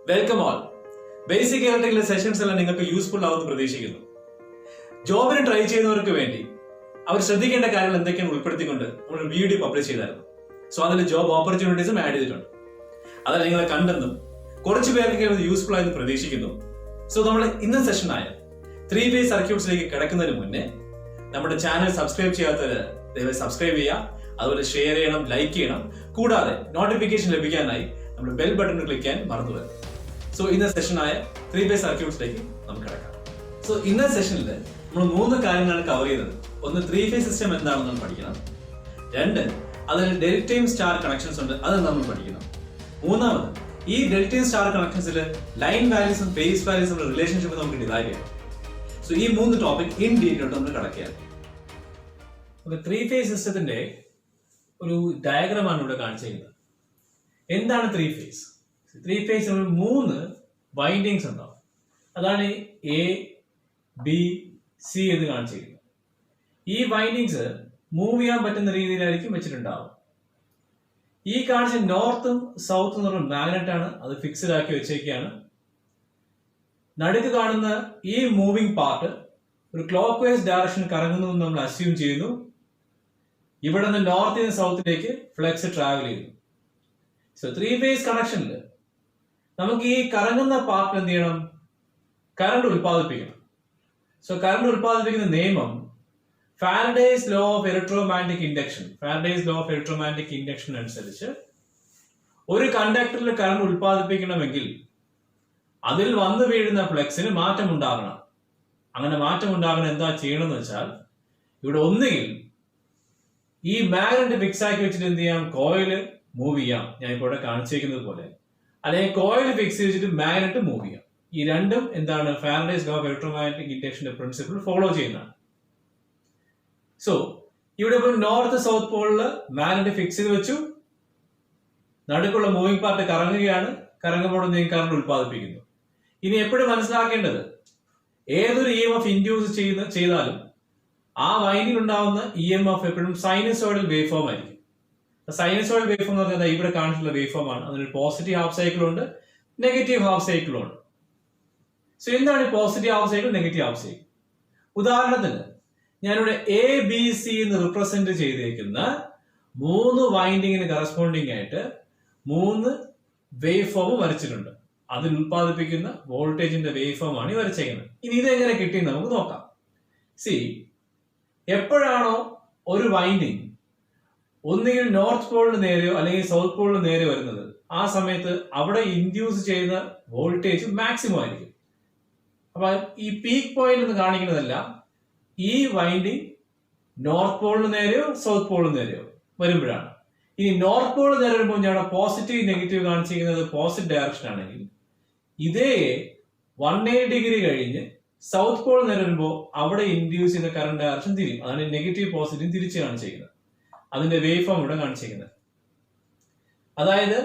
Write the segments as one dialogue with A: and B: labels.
A: Welcome all. Basic electrical sessions എല്ലാം നിങ്ങൾക്ക് useful ആവുമെന്ന് പ്രതീക്ഷിക്കുന്നു. ജോബിന് ട്രൈ ചെയ്യുന്നവർക്ക് വേണ്ടി അവർ ശ്രദ്ധിക്കേണ്ട കാര്യങ്ങൾ എന്തൊക്കെയാണ് ഉൾപ്പെടുത്തിക്കൊണ്ട് നമ്മൾ വീഡിയോ പബ്ലിഷ് ചെയ്തായിരുന്നു. സോ അതിൽ ജോബ് ഓപ്പർച്യൂണിറ്റീസും ആഡ് ചെയ്തിട്ടുണ്ട്. അത് നിങ്ങളെ കണ്ടെന്നും കുറച്ച് പേർക്ക് അത് യൂസ്ഫുൾ ആയെന്ന് പ്രതീക്ഷിക്കുന്നു. സോ നമ്മൾ ഇന്നത്തെ സെഷനായ 3 phase സർക്യൂട്ട്സിലേക്ക് കിടക്കുന്നതിന് മുന്നേ നമ്മുടെ ചാനൽ സബ്സ്ക്രൈബ് ചെയ്യാത്തവര് ദയവായി സബ്സ്ക്രൈബ് ചെയ്യുക. അതുപോലെ ഷെയർ ചെയ്യണം, ലൈക്ക് ചെയ്യണം. കൂടാതെ നോട്ടിഫിക്കേഷൻ ലഭിക്കാനായി നമ്മൾ ബെൽ ബട്ടൺ ക്ലിക്ക് ചെയ്യാൻ മറന്നുവരും. സോ ഇന്നത്തെ സെഷനായ 3 phase സർക്യൂട്ട്സിലേക്ക് നമുക്ക് കിടക്കാം. സോ ഇന്നത്തെ സെഷനിൽ നമ്മൾ 3 കാര്യങ്ങളാണ് കവർ ചെയ്യുന്നത്. ഒന്ന് 3 phase സിസ്റ്റം എന്താണെന്ന് നമ്മൾ പഠിക്കണം. 2 അതിൽ ഡെൽറ്റയും സ്റ്റാർ കണക്ഷൻസ് ഉണ്ട്, അത് നമ്മൾ പഠിക്കണം. 3ാമത് ഈ ഡെൽറ്റയും സ്റ്റാർ കണക്ഷൻസിൽ ലൈൻ വാല്യൂസും ഫേസ് വാല്യൂസും റിലേഷൻഷിപ്പ് നമുക്ക് ഡിറൈവ് ചെയ്യാം. സോ ഈ 3 ടോപ്പിക് ഇൻ ഡീറ്റെയിൽ നമ്മൾ കിടക്കുകയാണ്. 3 phase സിസ്റ്റത്തിന്റെ ഒരു ഡയഗ്രമാണ് ഇവിടെ കാണിച്ചിരിക്കുന്നത്. എന്താണ് 3 phase? 3 phase 3 വൈൻഡിങ്സ് ഉണ്ടാവും. അതാണ് എ ബി സി എന്ന് കാണിച്ചിരിക്കുന്നത്. ഈ വൈൻഡിങ്സ് മൂവ് ചെയ്യാൻ പറ്റുന്ന രീതിയിലായിരിക്കും വെച്ചിട്ടുണ്ടാവും. ഈ കാണിച്ച നോർത്തും സൗത്തും എന്ന് പറഞ്ഞ മാഗ്നറ്റ് ആണ്, അത് ഫിക്സ്ഡ് ആക്കി വെച്ചേക്കാണ്. നടുക്ക് കാണുന്ന ഈ മൂവിംഗ് പാർട്ട് ഒരു ക്ലോക്ക് വൈസ് ഡയറക്ഷൻ കറങ്ങുന്നു എന്ന് നമ്മൾ അസ്യൂം ചെയ്യുന്നു. ഇവിടെ നിന്ന് നോർത്തിൽ നിന്ന് സൗത്തിലേക്ക് ഫ്ലക്സ് ട്രാവൽ ചെയ്യുന്നു. സോ 3 phase കണക്ഷനിൽ നമുക്ക് ഈ കറങ്ങുന്ന പാർട്ട് എന്ത് ചെയ്യണം? കറണ്ട് ഉൽപ്പാദിപ്പിക്കണം. സോ കറണ്ട് ഉൽപ്പാദിപ്പിക്കുന്ന നിയമം Faraday's law of electromagnetic induction. Faraday's law of electromagnetic induction അനുസരിച്ച് ഒരു കണ്ടക്ടറിൽ കറണ്ട് ഉൽപ്പാദിപ്പിക്കണമെങ്കിൽ അതിൽ വന്നു വീഴുന്ന ഫ്ലക്സിന് മാറ്റം ഉണ്ടാകണം. അങ്ങനെ മാറ്റം ഉണ്ടാകണം എന്താ ചെയ്യണമെന്ന് വെച്ചാൽ, ഇവിടെ ഒന്നുകിൽ ഈ മാഗ്നറ്റ് ഫിക്സ് ആക്കി വെച്ചിട്ട് എന്ത് ചെയ്യാം? കോയില് മൂവ് ചെയ്യാം, ഞാൻ ഇപ്പോൾ ഇവിടെ കാണിച്ചിരിക്കുന്നത് പോലെ. അല്ലെങ്കിൽ കോയിൽ ഫിക്സ് ചെയ്തിട്ട് മാഗ്നറ്റ് മൂവ് ചെയ്യാം. ഈ രണ്ടും എന്താണ്? ഫാരഡേസ് ലോ ഓഫ് ഇലക്ട്രോമാഗ്നറ്റിക് ഇൻഡക്ഷന്റെ പ്രിൻസിപ്പിൾ ഫോളോ ചെയ്യുന്നതാണ്. സോ ഇവിടെ ഇപ്പോൾ നോർത്ത് സൗത്ത് പോളില് മാഗ്നറ്റ് ഫിക്സ് ചെയ്ത് വെച്ചു, നടുക്കുള്ള മൂവിംഗ് പാർട്ട് കറങ്ങുകയാണ്. കറങ്ങുമ്പോൾ കറണ്ട് ഉൽപ്പാദിപ്പിക്കുന്നു. ഇനി എപ്പോഴും മനസ്സിലാക്കേണ്ടത്, ഏതൊരു EMF ഇൻഡ്യൂസ് ചെയ്താലും ആ വൈൻഡിൽ ഉണ്ടാവുന്ന EMF എപ്പോഴും സൈനസോയിഡൽ വേവ് ഫോം ആയിരിക്കും. സൈനസോയിഡൽ വേവ് ഫോം എന്ന് പറഞ്ഞാൽ ഇവിടെ കാണിച്ചിട്ടുള്ള വേവ് ഫോം ആണ്. അതിനൊരു പോസിറ്റീവ് ഹാഫ് സൈക്കിളും ഉണ്ട്, നെഗറ്റീവ് ഹാഫ് സൈക്കിളും ഉണ്ട്. സോ എന്താണ് positive half cycle, negative half cycle? ഉദാഹരണത്തിന് ഞാനിവിടെ ABC എന്ന് റിപ്രസെന്റ് ചെയ്തിരിക്കുന്ന 3 വൈൻഡിങ്ങിന് കറസ്പോണ്ടിങ് ആയിട്ട് 3 വേവ് ഫോം വരച്ചിട്ടുണ്ട്. അതിൽ ഉൽപ്പാദിപ്പിക്കുന്ന വോൾട്ടേജിന്റെ വേവ് ഫോം ആണ് ഈ വരച്ചേക്കുന്നത്. ഇനി ഇതെങ്ങനെ കിട്ടിയെന്ന് നമുക്ക് നോക്കാം. സി, എപ്പോഴാണോ ഒരു വൈൻഡിങ് ഒന്നുകിൽ നോർത്ത് പോളിന് നേരെയോ അല്ലെങ്കിൽ സൗത്ത് പോളിന് നേരെ വരുന്നത്, ആ സമയത്ത് അവിടെ ഇൻഡ്യൂസ് ചെയ്യുന്ന വോൾട്ടേജ് മാക്സിമം ആയിരിക്കും. അപ്പൊ ഈ പീക്ക് പോയിന്റ് എന്ന് കാണിക്കുന്നതല്ല, ഈ വൈൻഡിങ് നോർത്ത് പോളിന് നേരെയോ സൗത്ത് പോളിന് നേരെയോ വരുമ്പോഴാണ്. ഇനി നോർത്ത് പോളിന് നേരെ വരുമ്പോൾ ഞാൻ പോസിറ്റീവ് നെഗറ്റീവ് കാണിച്ചിരിക്കുന്നത് പോസിറ്റീവ് ഡയറക്ഷൻ ആണെങ്കിൽ, ഇതേ 180 ഡിഗ്രി കഴിഞ്ഞ് സൗത്ത് പോൾ നേരെ വരുമ്പോൾ അവിടെ ഇൻഡ്യൂസ് ചെയ്യുന്ന കറണ്ട് ഡയറക്ഷൻ തിരിയും. അതാണ് നെഗറ്റീവ് പോസിറ്റീവ് തിരിച്ച് കാണിച്ചിരിക്കുന്നത്. അതിന്റെ വേവ് ഫോം ഇവിടെ കാണിച്ചിരിക്കുന്നത്. അതായത്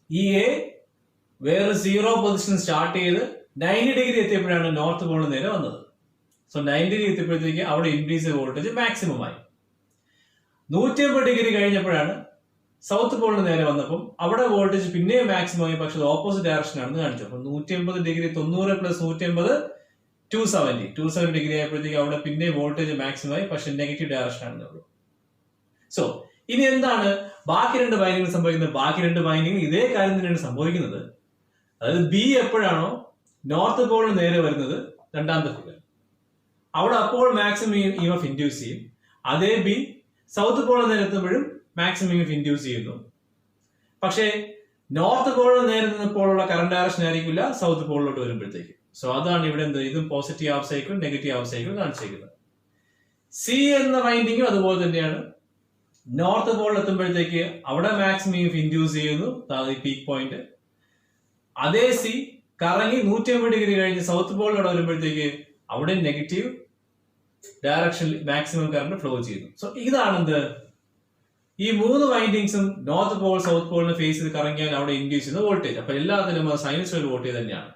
A: ഈ എ വേറെ 0 പൊസിഷൻ സ്റ്റാർട്ട് ചെയ്ത് 90 ഡിഗ്രി എത്തിയപ്പോഴാണ് നോർത്ത് പോളിന് നേരെ വന്നത്. സോ 90 ഡിഗ്രി എത്തിയപ്പോഴത്തേക്ക് അവിടെ ഇൻഡ്യൂസ് വോൾട്ടേജ് മാക്സിമം ആയി. 180 ഡിഗ്രി കഴിഞ്ഞപ്പോഴാണ് സൗത്ത് പോളിന് നേരെ വന്നപ്പോൾ അവിടെ വോൾട്ടേജ് പിന്നെയും മാക്സിമം ആയി, പക്ഷെ ഓപ്പോസിറ്റ് ഡയറക്ഷൻ ആണെന്ന് കാണിച്ചു. അപ്പൊ 180 ഡിഗ്രി 90 പ്ലസ് 180 270 ഡിഗ്രി ആയപ്പോഴത്തേക്ക് അവിടെ പിന്നെ വോൾട്ടേജ് മാക്സിമം ആയി, പക്ഷെ നെഗറ്റീവ് ഡയറക്ഷൻ ആണെന്നേ ഉള്ളൂ. സോ ഇനി എന്താണ് ബാക്കി 2 വൈൻഡിങ് സംഭവിക്കുന്നത്? ബാക്കി 2 വൈൻഡിങ് ഇതേ കാര്യം തന്നെയാണ് സംഭവിക്കുന്നത്. അതായത് ബി എപ്പോഴാണോ നോർത്ത് പോളിന് നേരെ വരുന്നത്, രണ്ടാമത്തെ ഫിഗർ, അവിടെ അപ്പോൾ മാക്സിമം EMF ഇൻഡ്യൂസ് ചെയ്യും. അതേ ബി സൗത്ത് പോളിന് നേരെ എത്തുമ്പോഴും മാക്സിമം EMF ഇൻഡ്യൂസ് ചെയ്യുന്നു. പക്ഷേ നോർത്ത് പോളിന് നേരെ നിന്നപ്പോഴുള്ള കറണ്ട് ഡയറക്ഷൻ ആയിരിക്കില്ല സൗത്ത് പോളിലോട്ട് വരുമ്പോഴത്തേക്ക്. സോ അതാണ് ഇവിടെ എന്ത്, ഇതും positive half cycle negative half cycle കാണിച്ചിരിക്കുന്നത്. സി എന്ന വൈൻഡിങ്ങും അതുപോലെ തന്നെയാണ്. നോർത്ത് പോളിൽ എത്തുമ്പോഴത്തേക്ക് അവിടെ മാക്സിമം EMF ഇൻഡ്യൂസ് ചെയ്യുന്നു, പീക്ക് പോയിന്റ്. അതേ സി കറങ്ങി 180 ഡിഗ്രി കഴിഞ്ഞ് സൗത്ത് പോളിലൂടെ വരുമ്പോഴത്തേക്ക് അവിടെ നെഗറ്റീവ് ഡയറക്ഷനിൽ മാക്സിമം കറണ്ട് ഫ്ലോ ചെയ്യുന്നു. സോ ഇതാണ് എന്ത്, ഈ 3 വൈൻഡിങ്സും നോർത്ത് പോൾ സൗത്ത് പോളിന് ഫേസ് ചെയ്ത് കറങ്ങിയാൽ അവിടെ ഇൻഡ്യൂസ് ചെയ്യുന്ന വോൾട്ടേജ്. അപ്പൊ എല്ലാത്തിനും സൈനസോയിഡൽ വോൾട്ടേജ് തന്നെയാണ്.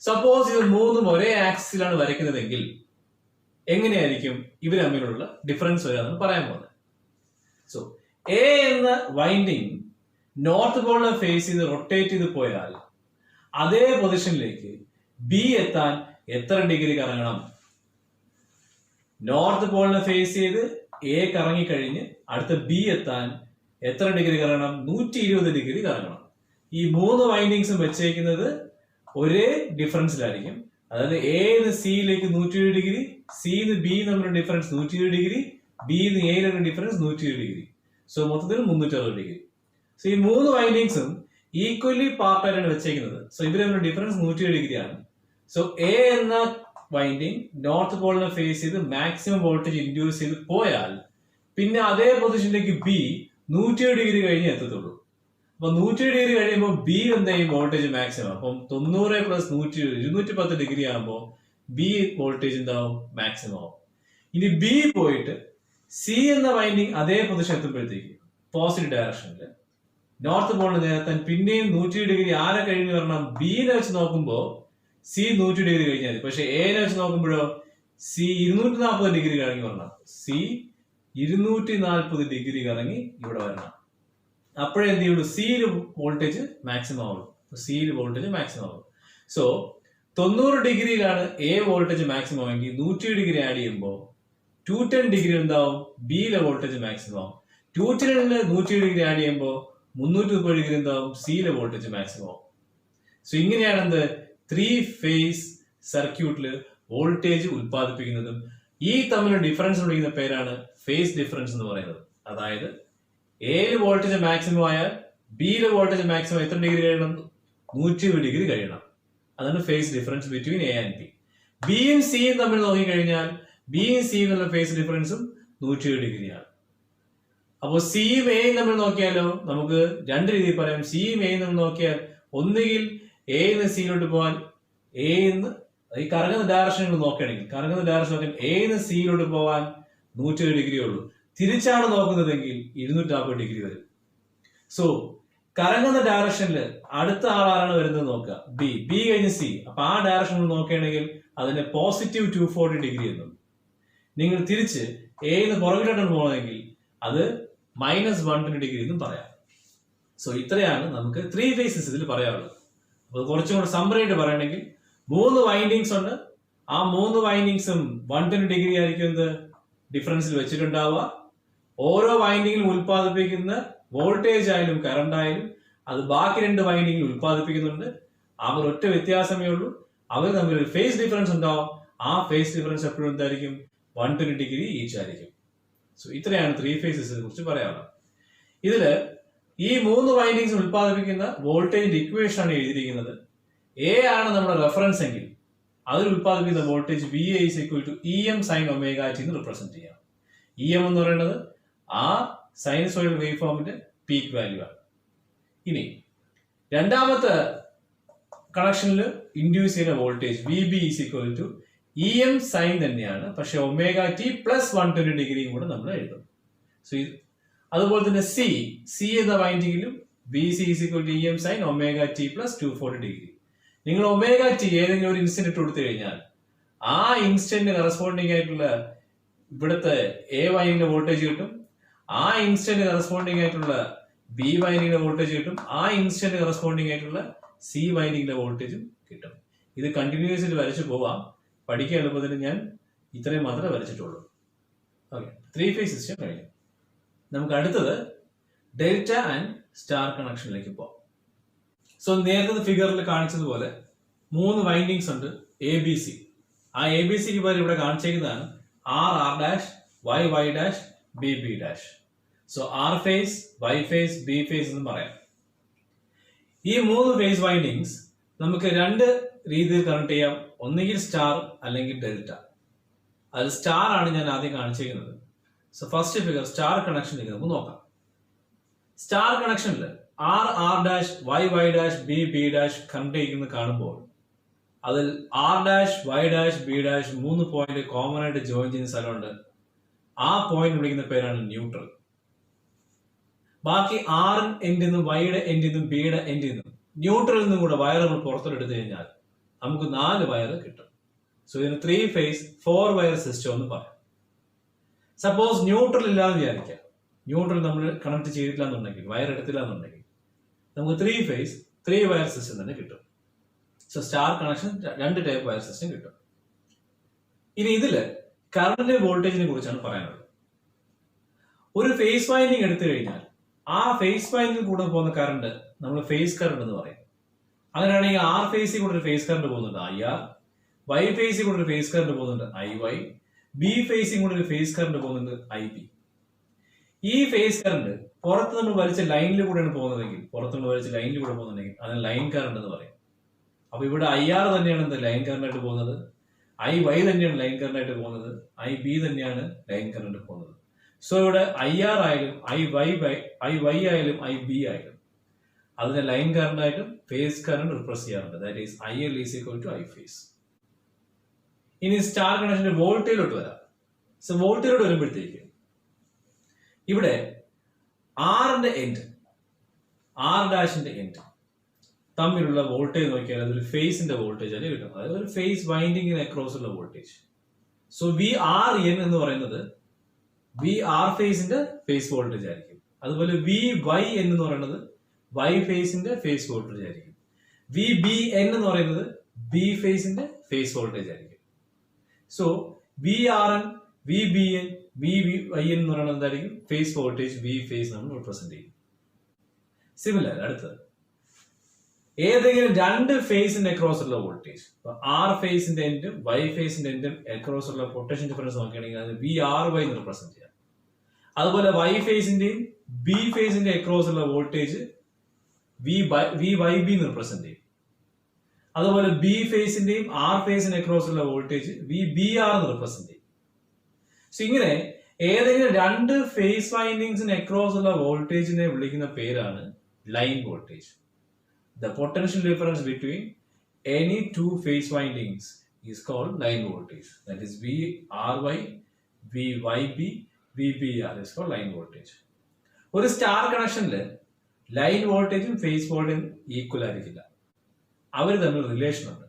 A: സപ്പോസ് ഇത് 3ഉം ഒരേ ആക്സിസിലാണ് വരയ്ക്കുന്നതെങ്കിൽ എങ്ങനെയായിരിക്കും ഇവർ തമ്മിലുള്ള ഡിഫറൻസ് വരാമെന്ന് പറയാൻ പോകുന്നത്. സോ എ എന്ന വൈൻഡിങ് നോർത്ത് പോളിനെ ഫേസ് ചെയ്ത് റൊട്ടേറ്റ് ചെയ്ത് പോയാൽ അതേ പൊസിഷനിലേക്ക് ബി എത്താൻ എത്ര ഡിഗ്രി കറങ്ങണം? നോർത്ത് പോളിനെ ഫേസ് ചെയ്ത് എ കറങ്ങി കഴിഞ്ഞ് അടുത്ത ബി എത്താൻ എത്ര ഡിഗ്രി കറങ്ങണം? 120 ഡിഗ്രി കറങ്ങണം. ഈ 3 വൈൻഡിങ്സും വെച്ചേക്കുന്നത് ഒരേ ഡിഫറൻസിലായിരിക്കും. അതായത് എന്ന് സിയിലേക്ക് 120 ഡിഗ്രി, സിന്ന് ബി തമ്മിലുള്ള ഡിഫറൻസ് 120 ഡിഗ്രി, ബിന്ന് എയിലുള്ള ഡിഫറൻസ് 120 ഡിഗ്രി. സോ മൊത്തത്തിൽ 360 ഡിഗ്രി. സോ ഈ 3 വൈൻഡിങ്സും ഈക്വലി പാർട്ടായിട്ടാണ് വെച്ചേക്കുന്നത്. സോ ഇവർ തമ്മിലുള്ള ഡിഫറൻസ് 120 ഡിഗ്രിയാണ്. സോ എ എന്ന വൈൻഡിങ് നോർത്ത് പോളിനെ ഫേസ് ചെയ്ത് മാക്സിമം വോൾട്ടേജ് ഇൻഡ്യൂസ് ചെയ്ത് പോയാൽ പിന്നെ അതേ പൊസിഷനിലേക്ക് ബി 120 ഡിഗ്രി കഴിഞ്ഞ് എത്തത്തുള്ളൂ. അപ്പൊ 120 ഡിഗ്രി കഴിയുമ്പോൾ ബി എന്തായും വോൾട്ടേജ് മാക്സിമം. അപ്പം 90 പ്ലസ് 120 210 ഡിഗ്രി ആകുമ്പോൾ ബി വോൾട്ടേജ് എന്താവും? മാക്സിമം ആവും. ഇനി ബി പോയിട്ട് സി എന്ന വൈൻഡിങ് അതേ പൊസിഷൻ എത്തുമ്പോഴത്തേക്ക് പോസിറ്റീവ് ഡയറക്ഷനിൽ നോർത്ത് പോളിന് നേരത്താൻ പിന്നെയും 120 ഡിഗ്രി ആരെ കഴിഞ്ഞ് വരണം? ബിനെ വെച്ച് നോക്കുമ്പോൾ സി 100 ഡിഗ്രി കഴിഞ്ഞാൽ മതി. പക്ഷെ എനെ വെച്ച് നോക്കുമ്പോഴോ സി 240 ഡിഗ്രി കറങ്ങി വരണം. സി 240 ഡിഗ്രി കറങ്ങി ഇവിടെ വരണം. അപ്പോഴേ എന്ത് ചെയ്യുള്ളൂ? സിയിൽ വോൾട്ടേജ് മാക്സിമം ആവുള്ളൂ. സിയിൽ വോൾട്ടേജ് മാക്സിമം ആവും. സോ 90 ഡിഗ്രിയിലാണ് എ വോൾട്ടേജ് മാക്സിമം ആണെങ്കിൽ 120 ഡിഗ്രി ആഡ് ചെയ്യുമ്പോൾ 210 ഡിഗ്രി എന്താവും? ബിയിലെ വോൾട്ടേജ് മാക്സിമം ആവും. 210 120 ഡിഗ്രി ആഡ് ചെയ്യുമ്പോൾ 330 ഡിഗ്രി എന്താവും? സിയിലെ വോൾട്ടേജ് മാക്സിമം ആവും. സോ ഇങ്ങനെയാണ് എന്ത് 3 ഫേസ് സർക്യൂട്ടിൽ വോൾട്ടേജ് ഉത്പാദിപ്പിക്കുന്നതും ഈ തമ്മിലുള്ള ഡിഫറൻസ് വിളിക്കുന്ന പേരാണ് ഫേസ് ഡിഫറൻസ് എന്ന് പറയുന്നത്. അതായത് എയിൽ വോൾട്ടേജ് മാക്സിമം ആയാൽ ബിയിലെ വോൾട്ടേജ് മാക്സിമം എത്ര ഡിഗ്രി കഴിയണം? 120 ഡിഗ്രി കഴിയണം. അതാണ് phase difference between A and B. ബിയും സിയും തമ്മിൽ നോക്കിക്കഴിഞ്ഞാൽ ബിയും സിയും എന്നുള്ള ഫേസ് ഡിഫറൻസും 120 ഡിഗ്രിയാണ്. അപ്പോൾ സിയും എയും തമ്മിൽ നോക്കിയാലോ നമുക്ക് രണ്ട് രീതിയിൽ പറയാം. സിയും എയും തമ്മിൽ നോക്കിയാൽ ഒന്നുകിൽ എന്ന് സിയിലോട്ട് പോകാൻ എന്ന് ഈ കറങ്ങുന്ന ഡയറക്ഷൻ നോക്കുകയാണെങ്കിൽ കറങ്ങുന്ന ഡയറക്ഷൻ നോക്കാൻ എന്ന് സിയിലോട്ട് പോകാൻ 120 ഡിഗ്രി ഉള്ളൂ. തിരിച്ചാണ് നോക്കുന്നതെങ്കിൽ 240 ഡിഗ്രി വരും. സോ കറങ്ങുന്ന ഡയറക്ഷനിൽ അടുത്ത ആളാണ് വരുന്നത് നോക്കുക. ബി കഴിഞ്ഞ് സി. അപ്പൊ ആ ഡയറക്ഷനിൽ നോക്കുകയാണെങ്കിൽ അതിന്റെ പോസിറ്റീവ് 240 ഡിഗ്രി എന്നും, നിങ്ങൾ തിരിച്ച് എന്ന് പുറകിലോട്ടാണ് പോകുന്നതെങ്കിൽ അത് -120 ഡിഗ്രി എന്നും പറയാം. സോ ഇത്രയാണ് നമുക്ക് 3 ഫേസസ് ഇതിൽ പറയാനുള്ളത്. അപ്പൊ കുറച്ചും കൂടെ സമ്മറി ആയിട്ട് പറയുകയാണെങ്കിൽ 3 വൈൻഡിങ്സ് ഉണ്ട്. ആ 3 വൈൻഡിങ്സും 120 ഡിഗ്രി ആയിരിക്കും എന്ത് ഡിഫറൻസിൽ വെച്ചിട്ടുണ്ടാവുക. ഓരോ വൈൻഡിങ്ങിലും ഉത്പാദിപ്പിക്കുന്ന വോൾട്ടേജ് ആയാലും കറണ്ട് ആയാലും അത് ബാക്കി 2 വൈൻഡിങ്ങിൽ ഉത്പാദിപ്പിക്കുന്നുണ്ട്. അവർ ഒറ്റ വ്യത്യാസമേ ഉള്ളൂ. അവർ തമ്മിൽ ഒരു ഫേസ് ഡിഫറൻസ് ഉണ്ടാവും. ആ ഫേസ് ഡിഫറൻസ് എപ്പോഴും എന്തായിരിക്കും? 120 ഡിഗ്രി ഈച്ച് ആയിരിക്കും. സോ ഇത്രയാണ് 3 ഫേസസിനെ കുറിച്ച് പറയാനുള്ളത്. ഇതില് ഈ 3 വൈൻഡിങ്സ് ഉത്പാദിപ്പിക്കുന്ന വോൾട്ടേജിന്റെ ഇക്വേഷൻ ആണ് എഴുതിയിരിക്കുന്നത്. എ ആണ് നമ്മുടെ റെഫറൻസ് എങ്കിൽ അതിൽ ഉത്പാദിപ്പിക്കുന്ന voltage VA = EM sin ωt എന്ന് റിപ്രസെന്റ് ചെയ്യാം. EM എന്ന് പറയുന്നത് ആ സൈനസോയിഡൽ വേവ് ഫോമിന്റെ പീക്ക് വാല്യൂ ആണ്. ഇനി രണ്ടാമത്തെ കണക്ഷനിൽ ഇൻഡ്യൂസ് ചെയ്യുന്ന വോൾട്ടേജ് VB = EM സൈൻ തന്നെയാണ്. പക്ഷെ ωt + 120 ഡിഗ്രിയും കൂടെ നമ്മൾ എഴുതും. സോ അതുപോലെ തന്നെ സി എന്ന വൈൻഡിങ്ങിലും VC = EM sin ωt + 240 degree. നിങ്ങൾ ωt ഏതെങ്കിലും ഒരു ഇൻസ്റ്റന്റ് ഇട്ട് കൊടുത്തു കഴിഞ്ഞാൽ ആ ഇൻസ്റ്റന്റ് കറസ്പോണ്ടിങ് ആയിട്ടുള്ള ഇവിടുത്തെ എ വൈൻഡിങ്ങിന്റെ വോൾട്ടേജ് കിട്ടും. ആ ഇൻസ്റ്റന്റ് കറസ്പോണ്ടിങ് ആയിട്ടുള്ള ബി വൈൻഡിങ്ങിന്റെ വോൾട്ടേജ് കിട്ടും. ആ ഇൻസ്റ്റന്റ് കറസ്പോണ്ടിങ് ആയിട്ടുള്ള സി വൈൻഡിങ്ങിന്റെ വോൾട്ടേജും കിട്ടും. ഇത് കണ്ടിന്യൂസ്ലി വരച്ചു പോവാം. പഠിക്കാൻ എളുപ്പത്തിന് ഞാൻ ഇത്രയും മാത്രമേ വരച്ചിട്ടുള്ളൂ. ഓക്കെ, 3 ഫേസ് സിസ്റ്റം കഴിഞ്ഞു. നമുക്ക് അടുത്തത് ഡെൽറ്റ ആൻഡ് സ്റ്റാർ കണക്ഷനിലേക്ക് പോകാം. സോ നേരത്തെ ഫിഗറിൽ കാണിച്ചതുപോലെ 3 വൈൻഡിങ്സ് ഉണ്ട് ABC. ആ ABCക്ക് പകരം ഇവിടെ കാണിച്ചേക്കുന്നതാണ് R Y B. So R phase, Y phase, B phase എന്ന് പറയാം. ഈ 3 ഫേസ് വൈൻഡിങ്സ് നമുക്ക് 2 രീതിയിൽ കണക്ട് ചെയ്യാം. ഒന്നുകിൽ സ്റ്റാർ അല്ലെങ്കിൽ ഡെൽറ്റ. അത് സ്റ്റാർ ആണ് ഞാൻ ആദ്യം കാണിച്ചിരിക്കുന്നത്. സോ ഫസ്റ്റ് ഫിഗർ സ്റ്റാർ കണക്ഷനിലേക്ക് നമുക്ക് നോക്കാം. സ്റ്റാർ കണക്ഷനിൽ R Y B കണക്ട് ചെയ്യുന്നത് കാണുമ്പോൾ അതിൽ R Y B 3 point common ആയിട്ട് ജോയിൻ ചെയ്യുന്ന സ്ഥലമുണ്ട്. ആ പോയിന്റ് വിളിക്കുന്ന പേരാണ് ന്യൂട്രൽ. ബാക്കി R എൻഡിൽ നിന്നും Yയുടെ എൻഡിൽ നിന്നും Bയുടെ എൻഡിൽ നിന്നും ന്യൂട്രലിൽ നിന്നും കൂടെ വയർ നമ്മൾ പുറത്തെടുത്തു കഴിഞ്ഞാൽ നമുക്ക് 4 വയർ കിട്ടും. സോ ഇതിന് 3 ഫേസ് 4 വയർ സിസ്റ്റം എന്ന് പറയാം. സപ്പോസ് ന്യൂട്രൽ ഇല്ലാന്ന് വിചാരിക്കാം. ന്യൂട്രൽ നമ്മൾ കണക്ട് ചെയ്തിട്ടില്ല എന്നുണ്ടെങ്കിൽ, വയർ എടുത്തില്ല എന്നുണ്ടെങ്കിൽ നമുക്ക് 3 ഫേസ് 3 വയർ സിസ്റ്റം തന്നെ കിട്ടും. So star connection 2 type wire system കിട്ടും. ഇനി ഇതില് കറണ്ടിന്റെ വോൾട്ടേജിനെ കുറിച്ചാണ് പറയാനുള്ളത്. ഒരു ഫേസ് വൈൻഡിങ് എടുത്തു കഴിഞ്ഞാൽ ആ ഫേസ് വൈൻഡിൽ കൂടെ പോകുന്ന കറണ്ട് നമ്മൾ ഫേസ് കറണ്ട് എന്ന് പറയും. അങ്ങനെയാണെങ്കിൽ ആർ ഫേസിൽ കൂടെ ഒരു ഫേസ് കറണ്ട് പോകുന്നുണ്ട് IR, വൈ ഫേസിൽ കൂടെ ഒരു ഫേസ് കറണ്ട് പോകുന്നുണ്ട് IY, ബി ഫേസിൽ കൂടെ ഒരു ഫേസ് കറണ്ട് പോകുന്നുണ്ട് IB. ഈ ഫേസ് കറണ്ട് പുറത്ത് നമ്മൾ വലിച്ച ലൈനിൽ കൂടെയാണ് പോകുന്നതെങ്കിൽ, അതിന് ലൈൻ കറണ്ട് എന്ന് പറയും. അപ്പൊ ഇവിടെ IR തന്നെയാണ് എന്താ ലൈൻ കറണ്ട് ആയിട്ട് പോകുന്നത്, IY തന്നെയാണ് ലൈൻ കറണ്ട് ആയിട്ട് പോകുന്നത്, IB തന്നെയാണ് ലൈൻ കറണ്ട് പോകുന്നത്. സോ ഇവിടെ IR ആയാലും IY ആയാലും IB ആയാലും അതിനെ ലൈൻ കറണ്ട് ആയിട്ടും ഫേസ് കറണ്ട് റിപ്രസ് ചെയ്യാറുണ്ട്. That is IL is equal to I phase. ഇനി സ്റ്റാർ കണക്ഷന്റെ വോൾട്ടേജിലോട്ട് വരാം. സോ വോൾട്ടേജിലോട്ട് വരുമ്പോഴത്തേക്ക് ഇവിടെ ആറിന്റെ എൻഡ്, R' എൻഡ് തമ്മിലുള്ള വോൾട്ടേജ് നോക്കിയാൽ അതൊരു ഫേസിന്റെ വോൾട്ടേജ് ആണ് കിട്ടും. അതായത് ഒരു ഫേസ് വൈൻഡിങ്ങിന് അക്രോസ് ഉള്ള വോൾട്ടേജ്. സോ VRN എന്ന് പറയുന്നത് VR ഫേസിന്റെ ഫേസ് വോൾട്ടേജ് ആയിരിക്കും. അതുപോലെ VYN എന്ന് പറയുന്നത് Y ഫേസിന്റെ ഫേസ് വോൾട്ടേജ് ആയിരിക്കും. VBN എന്ന് പറയുന്നത് B ഫേസിന്റെ ഫേസ് വോൾട്ടേജ് ആയിരിക്കും. സോ VRN, VBN, VYN എന്ന് പറയുന്നത് എന്തായിരിക്കും? ഫേസ് വോൾട്ടേജ് V ഫേസ് നമ്മൾ റിപ്രസെന്റ് ചെയ്യും. സിമിലർ അടുത്തത് ഏതെങ്കിലും 2 ഫേസിന്റെ അക്രോസ് ഉള്ള വോൾട്ടേജ്, R ഫേസിന്റെ എൻഡും Y ഫേസിന്റെ എൻഡും അക്രോസ് ഉള്ള പൊട്ടൻഷ്യൽ ഡിഫറൻസ് നോക്കുകയാണെങ്കിൽ അത് VRY എന്ന് റിപ്രസെന്റ് ചെയ്യാം. അതുപോലെ Y ഫേസിന്റെയും B ഫേസിന്റെ അക്രോസ് ഉള്ള വോൾട്ടേജ് VYB എന്ന് റിപ്രസെന്റ് ചെയ്യും. അതുപോലെ B ഫേസിന്റെയും R ഫേസിന്റെ അക്രോസ് ഉള്ള വോൾട്ടേജ് VBR എന്ന് റിപ്രസെന്റ് ചെയ്യും. സോ ഇങ്ങനെ ഏതെങ്കിലും 2 ഫേസ് വൈൻഡിങ്സിന് അക്രോസ് ഉള്ള വോൾട്ടേജിനെ വിളിക്കുന്ന പേരാണ് line voltage. The potential difference between any 2 phase windings is called line voltage. That is VRY, VYB, VBR is called line voltage. ഒരു സ്റ്റാർ കണക്ഷനില് ലൈൻ വോൾട്ടേജും ഫേസ് വോൾട്ടേജും ഈക്വൽ ആയിരിക്കില്ല. അവർ തമ്മിൽ റിലേഷൻ ഉണ്ട്.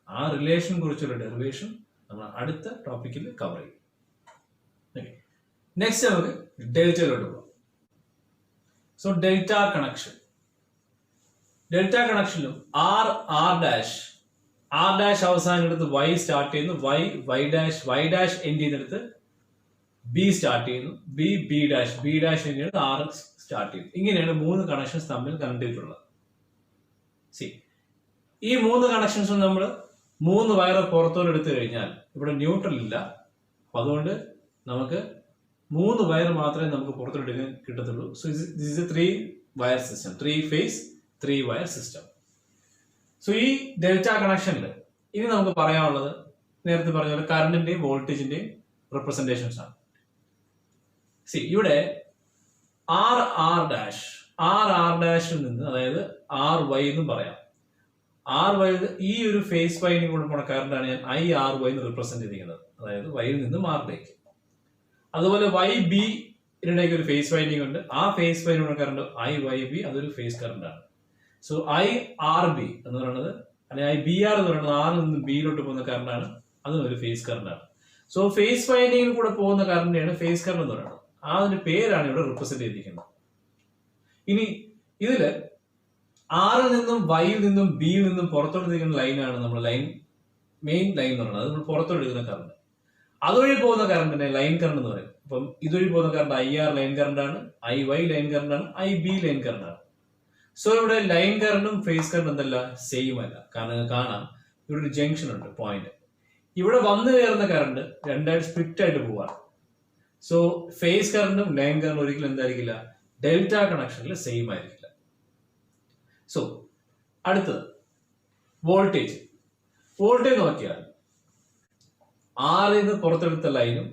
A: ആ റിലേഷനെ കുറിച്ചുള്ള ഡെറിവേഷൻ നമ്മൾ അടുത്ത ടോപ്പിക്കിൽ കവർ ചെയ്യും. നെക്സ്റ്റ് നമുക്ക് ഡെൽറ്റയിലോട്ട് പോകാം. So delta connection. ഡെൽറ്റ കണക്ഷനിലും R അവസാനം എടുത്ത് Y സ്റ്റാർട്ട് ചെയ്യുന്നു, Y' എൻഡ് ചെയ്യുന്നിടത്ത് B സ്റ്റാർട്ട് ചെയ്യുന്നു, B' എൻഡ് ചെയ്ത് R സ്റ്റാർട്ട് ചെയ്യുന്നു. ഇങ്ങനെയാണ് 3 കണക്ഷൻസ് തമ്മിൽ കണക്ട് ചെയ്തിട്ടുള്ളത്. ഈ 3 കണക്ഷൻസും നമ്മൾ 3 വയർ പുറത്തോട്ട് എടുത്തു കഴിഞ്ഞാൽ ഇവിടെ ന്യൂട്രൽ ഇല്ല. അപ്പൊ അതുകൊണ്ട് നമുക്ക് 3 വയർ മാത്രമേ നമുക്ക് പുറത്തോട്ട് എടുക്കാൻ കിട്ടത്തുള്ളൂ. So this is a 3 wire system, 3 phase 3 wire system. So ഈ ഡെൽറ്റ കണക്ഷനിൽ ഇനി നമുക്ക് പറയാനുള്ളത് നേരത്തെ പറഞ്ഞ പോലെ കറണ്ടിന്റെയും വോൾട്ടേജിന്റെയും റിപ്രസെന്റേഷൻസ് ആണ്. ഇവിടെ R' നിന്ന് അതായത് RY എന്നും പറയാം. RY ഈ ഒരു ഫേസ് വൈൻഡിങ് കൂടെ പോണ കറണ്ടാണ് ഞാൻ IRY എന്ന് റിപ്രസെന്റ് ചെയ്തിരിക്കുന്നത്, അതായത് വൈയിൽ നിന്നും ആറിലേക്ക്. അതുപോലെ YB ഇതിനിടയ്ക്ക് ഒരു ഫേസ് വൈൻഡിങ് ഉണ്ട്. ആ ഫേസ് വൈൻഡിങ് കറണ്ട് IYB, അതൊരു ഫേസ് കറണ്ട് ആണ്. സോ IRB എന്ന് പറയുന്നത് അല്ലെങ്കിൽ IBR എന്ന് പറയുന്നത് R നിന്ന് ബിയിലോട്ട് പോകുന്ന കറണ്ടാണ്, അതും ഒരു ഫേസ് കറണ്ടാണ്. സോ ഫേസ് വൈൻഡിങ്ങിൽ കൂടെ പോകുന്ന കറണ്ടിനെയാണ് ഫേസ് കറണ്ട് എന്ന് പറയുന്നത്. ആ ഒരു പേരാണ് ഇവിടെ റിപ്രസെന്റ് ചെയ്തിരിക്കുന്നത്. ഇനി ഇതില് ആറിൽ നിന്നും വൈയിൽ നിന്നും ബിയിൽ നിന്നും പുറത്തോട്ട് ലൈനാണ് നമ്മൾ മെയിൻ ലൈൻ എന്ന് പറയുന്നത്. അത് നമ്മൾ പുറത്തോട്ട് എടുക്കുന്ന കറണ്ട്. അതുവഴി പോകുന്ന കറണ്ടിനെ ലൈൻ കറണ്ട് എന്ന് പറയും. അപ്പം ഇതുവഴി പോകുന്ന കറണ്ട് IR ലൈൻ കറണ്ടാണ്, IY ലൈൻ കറണ്ടാണ്, IB ലൈൻ കറണ്ടാണ്. സോ ഇവിടെ ലൈൻ കറണ്ടും ഫേസ് കറണ്ടും എന്തല്ല സെയിം അല്ല. കാരണം കാണാം ഇവിടെ ഒരു ജംഗ്ഷൻ ഉണ്ട്, പോയിന്റ്. ഇവിടെ വന്നു കയറുന്ന കറണ്ട് രണ്ടായിട്ട് സ്പ്ലിറ്റ് ആയിട്ട് പോവാണ്. സോ ഫേസ് കറണ്ടും ലൈൻ കറണ്ടും ഒരിക്കലും എന്തായിരിക്കില്ല, ഡെൽറ്റ കണക്ഷനിൽ സെയിം ആയിരിക്കില്ല. സോ അടുത്തത് വോൾട്ടേജ്. വോൾട്ടേജ് നോക്കിയാൽ ആറിൽ നിന്ന് പുറത്തെടുത്ത ലൈനും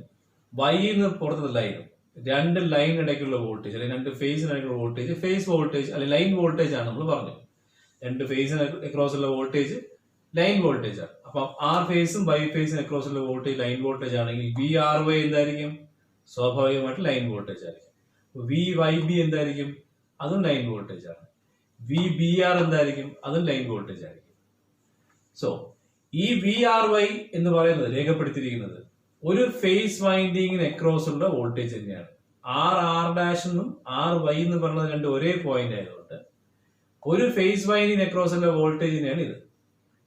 A: വൈയിൽ നിന്ന് പുറത്തെടുത്ത ലൈനും 2 ലൈൻ ഇടയ്ക്കുള്ള വോൾട്ടേജ് അല്ലെങ്കിൽ 2 ഫേസിനിടയ്ക്കുള്ള വോൾട്ടേജ് ഫേസ് വോൾട്ടേജ് അല്ലെങ്കിൽ ലൈൻ വോൾട്ടേജ് ആണ് നമ്മൾ പറഞ്ഞത്. 2 ഫേസിന് അക്രോസ് ഉള്ള വോൾട്ടേജ് ലൈൻ വോൾട്ടേജ് ആണ്. അപ്പം R ഫേസും Y ഫേസിന് അക്രോസ് ഉള്ള വോൾട്ടേജ് ലൈൻ വോൾട്ടേജ് ആണെങ്കിൽ VRY എന്തായിരിക്കും? സ്വാഭാവികമായിട്ട് ലൈൻ വോൾട്ടേജ് ആയിരിക്കും. VYB എന്തായിരിക്കും? അതും ലൈൻ വോൾട്ടേജ് ആണ്. VBR എന്തായിരിക്കും? അതും ലൈൻ വോൾട്ടേജ് ആയിരിക്കും. സോ ഈ VRY എന്ന് പറയുന്നത് രേഖപ്പെടുത്തിയിരിക്കുന്നത് ഒരു ഫേസ് വൈൻഡിങ്ങിന് അക്രോസ് ഉള്ള വോൾട്ടേജ് തന്നെയാണ്. R' എന്നും RY എന്ന് പറയുന്നത് 2 ഒരേ പോയിന്റ് ആയതുകൊണ്ട് ഒരു ഫേസ് വൈൻഡിങ്ങിന് അക്രോസ് ഉള്ള വോൾട്ടേജിനെയാണ് ഇത്.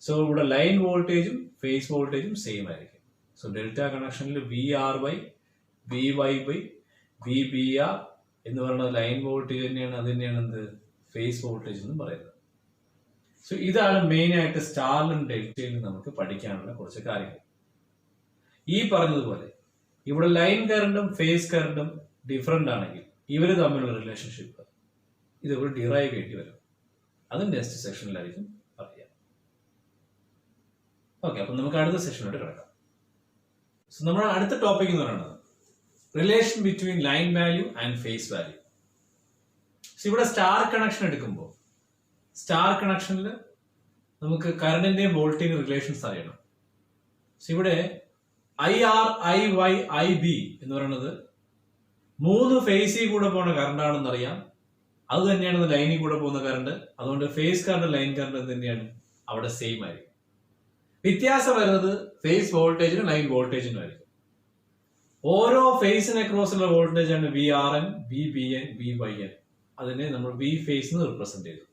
A: സോ ഇവിടെ ലൈൻ വോൾട്ടേജും ഫേസ് വോൾട്ടേജും സെയിം ആയിരിക്കും. സോ ഡെൽറ്റ കണക്ഷനിൽ VR/VY/VBR എന്ന് പറയുന്നത് ലൈൻ വോൾട്ടേജ് തന്നെയാണ്. അത് തന്നെയാണ് എന്ത് ഫേസ് വോൾട്ടേജ് എന്ന് പറയുന്നത്. സോ ഇതാണ് മെയിൻ ആയിട്ട് സ്റ്റാറിലും ഡെൽറ്റയിലും നമുക്ക് പഠിക്കാനുള്ള കുറച്ച് കാര്യങ്ങൾ. ഈ പറഞ്ഞതുപോലെ ഇവിടെ ലൈൻ കറണ്ടും ഫേസ് കറണ്ടും ഡിഫറെന്റ് ആണെങ്കിൽ ഇവർ തമ്മിലുള്ള റിലേഷൻഷിപ്പ് ഇതുപോലെ ഡിറൈവ് ചെയ്യേണ്ടി വരും. അതും നെക്സ്റ്റ് സെക്ഷനിലായിരിക്കും പറയാം. ഓക്കെ, അപ്പൊ നമുക്ക് അടുത്ത സെഷനിലോട്ട് കിടക്കാം. സോ നമ്മുടെ അടുത്ത ടോപ്പിക് എന്ന് പറയുന്നത് relation between line value and phase value. ഇവിടെ സ്റ്റാർ കണക്ഷൻ എടുക്കുമ്പോൾ സ്റ്റാർ കണക്ഷനിൽ നമുക്ക് കറണ്ടിന്റെയും വോൾട്ടേജിന്റെയും റിലേഷൻസ് അറിയണം. ഇവിടെ IR, IY, IB എന്ന് പറയുന്നത് 3 ഫേസിൽ കൂടെ പോകുന്ന കറണ്ട് ആണെന്ന് അറിയാം. അത് തന്നെയാണ് ലൈനിൽ കൂടെ പോകുന്ന കറണ്ട്. അതുകൊണ്ട് ഫേസ് കറണ്ട് ലൈൻ കറണ്ട് തന്നെയാണ് അവിടെ സെയിം ആയിരിക്കും. വ്യത്യാസം വരുന്നത് ഫേസ് വോൾട്ടേജിനും ലൈൻ വോൾട്ടേജിനും ആയിരിക്കും. ഓരോ ഫേസിന് അക്രോസുള്ള വോൾട്ടേജ് ആണ് VRN, VBN, VYN. അതിനെ നമ്മൾ V ഫേസ് എന്ന് റിപ്രസെന്റ് ചെയ്തു.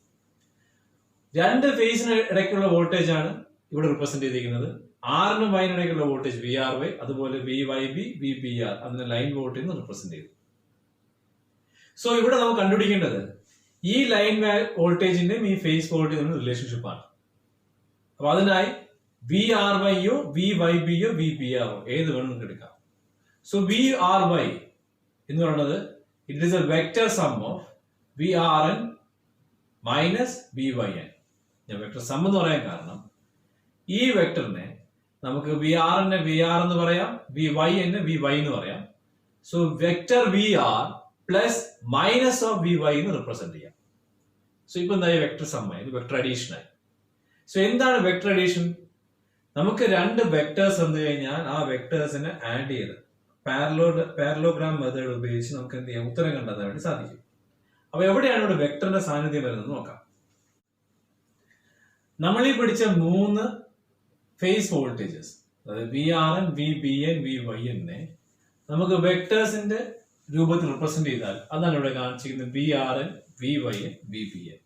A: 2 ഫേസിന് ഇടയ്ക്കുള്ള വോൾട്ടേജ് ആണ് ഇവിടെ റിപ്രസെന്റ് ചെയ്തിരിക്കുന്നത്. R-നും Y-നും ഇടയ്ക്കുള്ള വോൾട്ടേജ് VRY, അതുപോലെ VYB, VBR അതിനെ ലൈൻ വോൾട്ടേജ് എന്ന് റിപ്രസെന്റ് ചെയ്തു. സോ ഇവിടെ നമുക്ക് കണ്ടുപിടിക്കേണ്ടത് ഈ ലൈൻ വോൾട്ടേജിന്റെയും ഈ ഫേസ് വോൾട്ടേജിന്റെ റിലേഷൻഷിപ്പ് ആണ്. അപ്പൊ അതിനായി VRY-യോ VYB-യോ VBR-ഓ ഏത് വേണം നമുക്ക് എടുക്കാം. സോ VRY എന്ന് പറയുന്നത് it is a vector some of VRN minus VYN. ഞാൻ വെക്ടർ സം എന്ന് പറയാൻ കാരണം ഈ വെക്ടറിനെ നമുക്ക് VRN VR എന്ന് പറയാം, VYN VY എന്ന് പറയാം. So vector VR plus minus of VY എന്ന് റിപ്രസെന്റ് ചെയ്യാം. സോ ഇപ്പൊ എന്തായി വെക്ടർ സം ആയി, വെക്ടർ അഡീഷൻ ആയി. സോ എന്താണ് വെക്ടർ അഡീഷൻ? നമുക്ക് 2 വെക്ടേഴ്സ് വന്നു കഴിഞ്ഞാൽ ആ വെക്ടേഴ്സിനെ ആഡ് ചെയ്ത് പാരലോഗ്രാം മെത്തേഡ് ഉപയോഗിച്ച് നമുക്ക് എന്ത് ചെയ്യാം, ഉത്തരം കണ്ടെത്താൻ വേണ്ടി സാധിക്കും. അപ്പൊ എവിടെയാണ് ഇവിടെ വെക്ടറിന്റെ സാന്നിധ്യം വരുന്നത് നോക്കാം. നമ്മൾ ഈ പിടിച്ച 3 ഫേസ് വോൾട്ടേജസ്, അതായത് VRN, VBN, VYN നമുക്ക് വെക്ടേഴ്സിന്റെ രൂപത്തിൽ റിപ്രസെന്റ് ചെയ്താൽ അതാണ് ഇവിടെ കാണിച്ചിരിക്കുന്നത് VRN, VYN, VBN.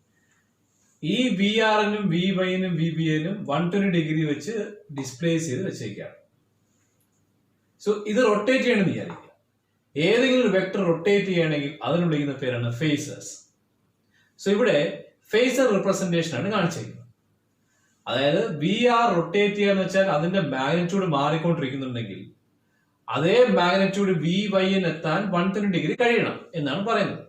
A: ഈ VRN-ഉം VYN-ഉം VBN-ഉം 120 ഡിഗ്രി വെച്ച് ഡിസ്പ്ലേസ് ചെയ്ത് വെച്ചേക്കാണ്. സോ ഇത് റൊട്ടേറ്റ് ചെയ്യണമെന്ന് വിചാരിക്കുക. ഏതെങ്കിലും ഒരു വെക്ടർ റൊട്ടേറ്റ് ചെയ്യണമെങ്കിൽ അതിന് വിളിക്കുന്ന പേരാണ് ഫേസേഴ്സ്. സോ ഇവിടെ ഫേസർ റിപ്രസെന്റേഷൻ ആണ് കാണിച്ചിരിക്കുന്നത്. അതായത് VR റൊട്ടേറ്റ് ചെയ്യാന്ന് വെച്ചാൽ അതിന്റെ മാഗ്നിറ്റ്യൂഡ് മാറിക്കൊണ്ടിരിക്കുന്നുണ്ടെങ്കിൽ അതേ മാഗ്നിറ്റ്യൂഡ് VYN എത്താൻ 130 ഡിഗ്രി കഴിയണം എന്നാണ് പറയുന്നത്.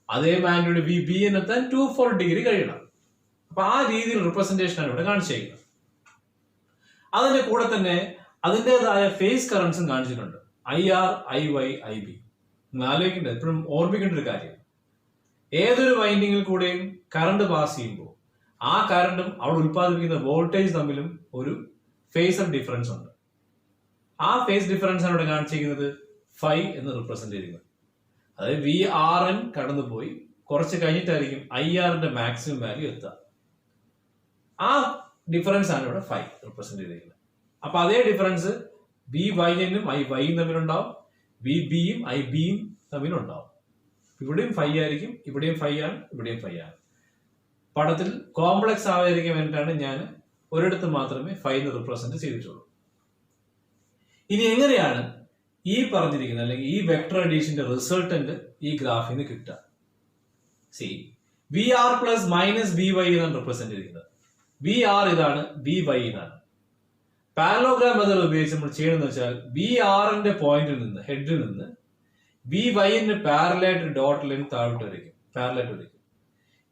A: അതേ മാഗ്നിറ്റ്യൂഡ് VBN എത്താൻ 240 ഡിഗ്രി കഴിയണം. അപ്പൊ ആ രീതിയിൽ റിപ്രസെന്റേഷൻ ആണ് ഇവിടെ കാണിച്ചിരിക്കുന്നത്. അതിന്റെ കൂടെ തന്നെ അതിൻ്റെതായ ഫേസ് കറൻസും കാണിച്ചിട്ടുണ്ട്. IR, IY, IB. നിങ്ങൾ ആലോചിക്കേണ്ടത്, എപ്പോഴും ഓർമ്മിക്കേണ്ട ഒരു കാര്യം, ഏതൊരു വൈൻഡിങ്ങിൽ കൂടെയും കറണ്ട് പാസ് ചെയ്യുമ്പോൾ ആ കറണ്ടും അവിടെ ഉത്പാദിപ്പിക്കുന്ന വോൾട്ടേജ് തമ്മിലും ഒരു ഫേസർ ഡിഫറൻസ് ഉണ്ട്. ആ ഫേസ് ഡിഫറൻസ് ആണ് ഇവിടെ കാണിച്ചിരിക്കുന്നത് ഫൈ എന്ന് റിപ്രസെന്റ് ചെയ്തിരിക്കുന്നത്. അതായത് VRN കടന്നുപോയി കുറച്ച് കഴിഞ്ഞിട്ടായിരിക്കും IR-ന്റെ മാക്സിമം വാല്യൂ എത്തുക. ആ ഡിഫറൻസ് ആണ് ഇവിടെ ഫൈ റിപ്രസെന്റ് ചെയ്തിരിക്കുന്നത്. അപ്പൊ അതേ ഡിഫറൻസ് VYN-ഉം IY-യും തമ്മിലുണ്ടാവും, VB-യും IB-യും തമ്മിലുണ്ടാവും. ഇവിടെയും ഫൈ ആയിരിക്കും, ഇവിടെയും ഫൈ ആണ്, ഇവിടെയും ഫൈ ആണ്. പടത്തിൽ കോംപ്ലക്സ് ആവാതിരിക്കാൻ വേണ്ടിയിട്ടാണ് ഞാൻ ഒരിടത്ത് മാത്രമേ ഫൈ എന്ന് റിപ്രസെന്റ് ചെയ്തിട്ടുള്ളൂ. ഇനി എങ്ങനെയാണ് ഈ പറഞ്ഞിരിക്കുന്ന അല്ലെങ്കിൽ ഈ വെക്ടർ അഡീഷന്റെ റിസൾട്ടന്റ് ഈ ഗ്രാഫിന് കിട്ടുക? C VR plus minus VY എന്നാണ് റിപ്രസെന്റ് ചെയ്തിരിക്കുന്നത്. VR ഇതാണ്, VY ഇതാണ്. പാരലോഗ്രാം മെത്തേഡ് ഉപയോഗിച്ച് നമ്മൾ ചെയ്യണമെന്ന് വെച്ചാൽ VR-ന്റെ പോയിന്റിൽ നിന്ന് ഹെഡിൽ നിന്ന് VY-ന് പാരലായിട്ട് ഡോട്ട് ലൈൻ താഴോട്ട് വരയ്ക്കും, പാരലായിട്ട് വരയ്ക്കും.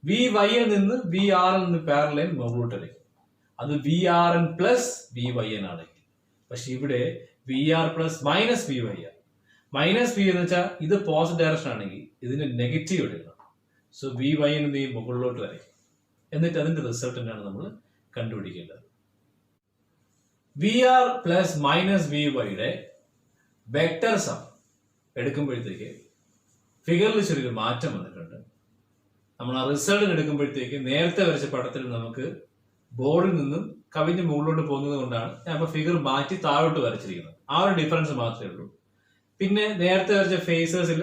A: VY-ൽ നിന്ന് VR-ൽ നിന്ന് പാരലൈൻ മുകളിലോട്ട് വരയ്ക്കും. അത് VRN പ്ലസ് VYN ആണെങ്കിൽ. പക്ഷെ ഇവിടെ VR പ്ലസ് മൈനസ് VY ആണ്. മൈനസ് V എന്ന് വെച്ചാൽ ഇത് പോസിറ്റീവ് ഡയറക്ഷൻ ആണെങ്കിൽ ഇതിന് നെഗറ്റീവ് എടുക്കണം. സോ VYN നീ മുകളിലോട്ട് വരയ്ക്കും. എന്നിട്ട് അതിന്റെ റിസൾട്ടന്റാണ് നമ്മൾ കണ്ടുപിടിക്കേണ്ടത്. VR പ്ലസ് മൈനസ് VYയുടെ വെക്ടർ സം എടുക്കുമ്പോഴത്തേക്ക് ഫിഗറിൽ ചെറിയൊരു മാറ്റം വന്നിട്ടുണ്ട്. നമ്മൾ ആ റിസൾട്ട് എടുക്കുമ്പോഴത്തേക്ക് നേരത്തെ വരച്ച പടത്തിൽ നമുക്ക് ബോർഡിൽ നിന്നും കവിഞ്ഞ് മുകളിലോട്ട് പോകുന്നത് കൊണ്ടാണ് ഞാൻ ഇപ്പൊ ഫിഗർ മാറ്റി താഴോട്ട് വരച്ചിരിക്കുന്നത്. ആ ഒരു ഡിഫറൻസ് മാത്രമേ ഉള്ളൂ. പിന്നെ നേരത്തെ വരച്ച ഫേസേഴ്സിൽ